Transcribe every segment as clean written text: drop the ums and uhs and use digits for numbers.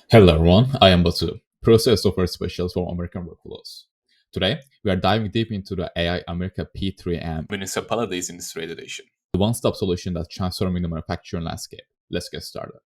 Hello everyone, I am Batu, process software specialist for American workflows. Today, we are diving deep into the AI America P3M Municipalities Industry Edition, the one-stop solution that's transforming the manufacturing landscape. Let's get started.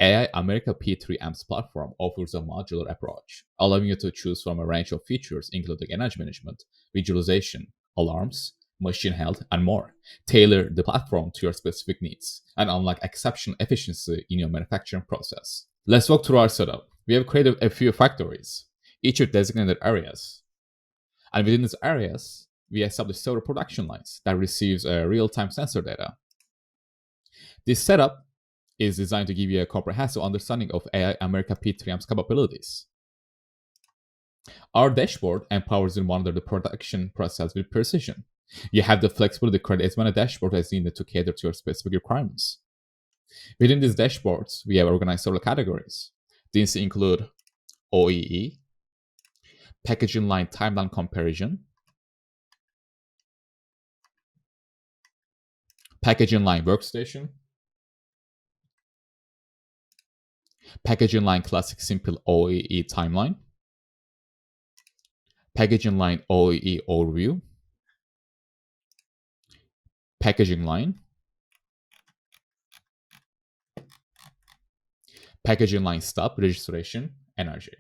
AI America P3M's platform offers a modular approach, allowing you to choose from a range of features including energy management, visualization, alarms, machine health, and more. Tailor the platform to your specific needs and unlock exceptional efficiency in your manufacturing process. Let's walk through our setup. We have created a few factories, each with designated areas. And within these areas, we establish several production lines that receives real-time sensor data. This setup is designed to give you a comprehensive understanding of AI America P3M's capabilities. Our dashboard empowers you to monitor the production process with precision. You have the flexibility to create as many dashboards as needed to cater to your specific requirements. Within these dashboards, we have organized several categories. These include OEE, packaging line timeline comparison, packaging line workstation, packaging line classic simple OEE timeline, packaging line OEE overview, packaging line, packaging line stop, registration, energy.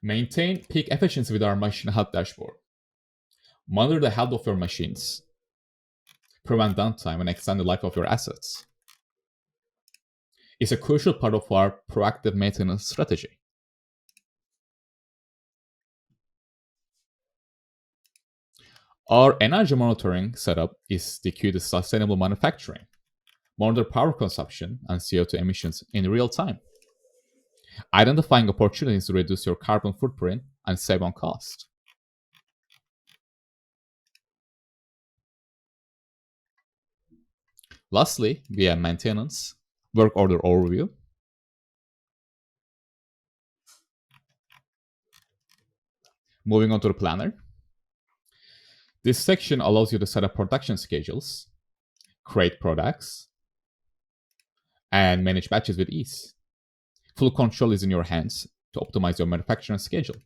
Maintain peak efficiency with our machine health dashboard. Monitor the health of your machines. Prevent downtime and extend the life of your assets. It's a crucial part of our proactive maintenance strategy. Our energy monitoring setup is the key to sustainable manufacturing. Monitor power consumption and CO2 emissions in real time, identifying opportunities to reduce your carbon footprint and save on cost. Lastly, we have maintenance, work order overview, moving on to the planner. This section allows you to set up production schedules, create products, and manage batches with ease. Full control is in your hands to optimize your manufacturing schedule.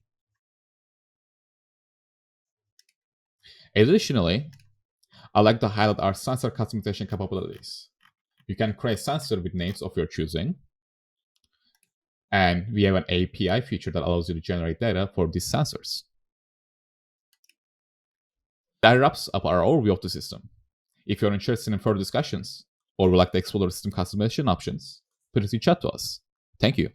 Additionally, I'd like to highlight our sensor customization capabilities. You can create sensors with names of your choosing, and we have an API feature that allows you to generate data for these sensors. That wraps up our overview of the system. If you're interested in further discussions or would like to explore the system customization options, please reach out to us. Thank you.